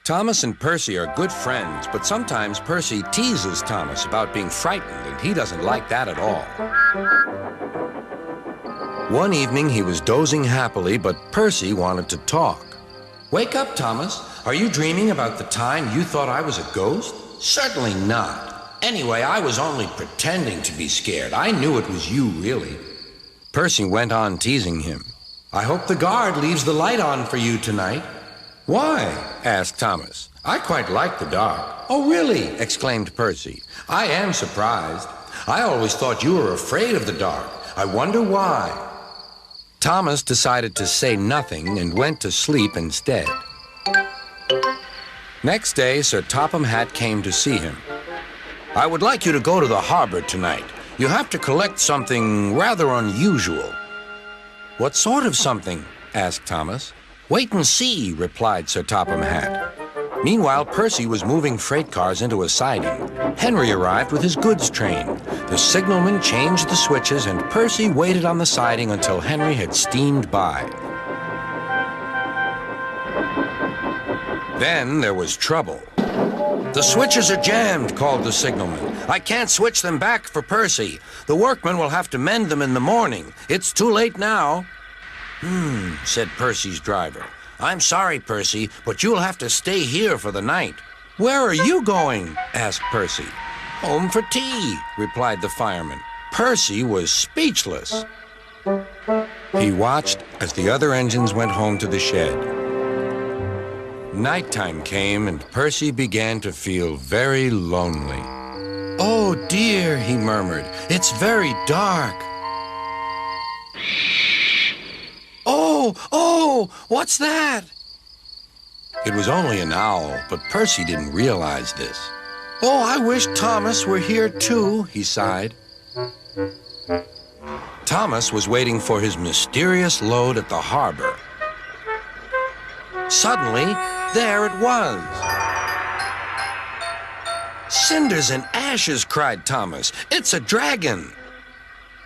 Thomas and Percy are good friends, but sometimes Percy teases Thomas about being frightened, and he doesn't like that at all. One evening, he was dozing happily, but Percy wanted to talk. "Wake up, Thomas. Are you dreaming about the time you thought I was a ghost?" "Certainly not. Anyway, I was only pretending to be scared. I knew it was you, really." Percy went on teasing him. "I hope the guard leaves the light on for you tonight." "Why?" asked Thomas. "I quite like the dark." "Oh, really?" exclaimed Percy. "I am surprised. I always thought you were afraid of the dark. I wonder why." Thomas decided to say nothing and went to sleep instead. Next day, Sir Topham Hatt came to see him. "I would like you to go to the harbor tonight. You have to collect something rather unusual." "What sort of something?" asked Thomas. "Wait and see," replied Sir Topham Hatt. Meanwhile, Percy was moving freight cars into a siding. Henry arrived with his goods train. The signalman changed the switches, and Percy waited on the siding until Henry had steamed by. Then there was trouble. "The switches are jammed," called the signalman. "I can't switch them back for Percy. The workmen will have to mend them in the morning. It's too late now." Said Percy's driver. "I'm sorry, Percy, but you'll have to stay here for the night." "Where are you going?" asked Percy. "Home for tea," replied the fireman. Percy was speechless. He watched as the other engines went home to the shed. Nighttime came, and Percy began to feel very lonely. "Oh, dear," he murmured, "it's very dark." Oh, what's that?" It was only an owl, but Percy didn't realize this. "Oh, I wish Thomas were here too," he sighed. Thomas was waiting for his mysterious load at the harbor. Suddenly, there it was. "Cinders and ashes," cried Thomas. "It's a dragon."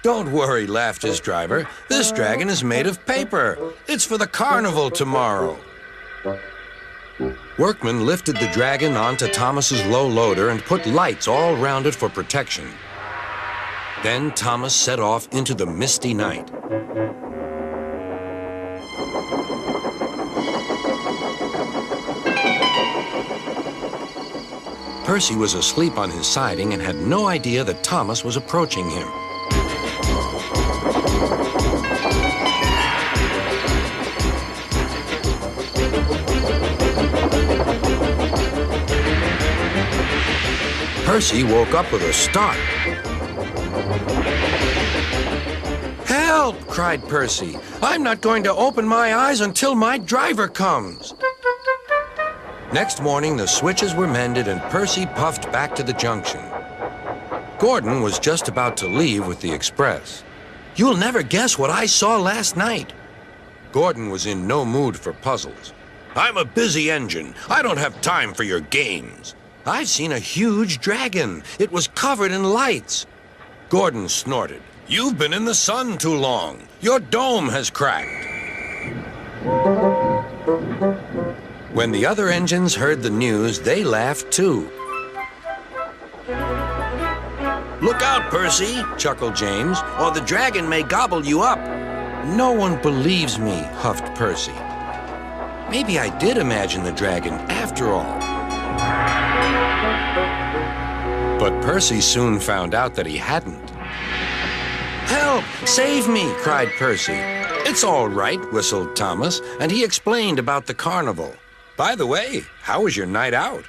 "Don't worry," laughed his driver. "This dragon is made of paper. It's for the carnival tomorrow." Workmen lifted the dragon onto Thomas's low loader and put lights all round it for protection. Then Thomas set off into the misty night. Percy was asleep on his siding and had no idea that Thomas was approaching him. Percy woke up with a start. "Help!" cried Percy. "I'm not going to open my eyes until my driver comes." Next morning, the switches were mended and Percy puffed back to the junction. Gordon was just about to leave with the express. "You'll never guess what I saw last night." Gordon was in no mood for puzzles. "I'm a busy engine. I don't have time for your games." "I've seen a huge dragon. It was covered in lights." Gordon snorted. "You've been in the sun too long. Your dome has cracked." When the other engines heard the news, they laughed too. "Look out, Percy," chuckled James, "or the dragon may gobble you up." "No one believes me," huffed Percy. Maybe I did imagine the dragon after all. But Percy soon found out that he hadn't. "Help! Save me!" cried Percy. "It's all right," whistled Thomas, and he explained about the carnival. "By the way, how was your night out?"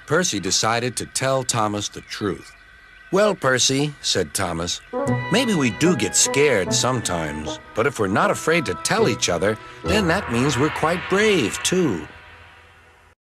Percy decided to tell Thomas the truth. "Well, Percy," said Thomas, "maybe we do get scared sometimes, but if we're not afraid to tell each other, then that means we're quite brave, too."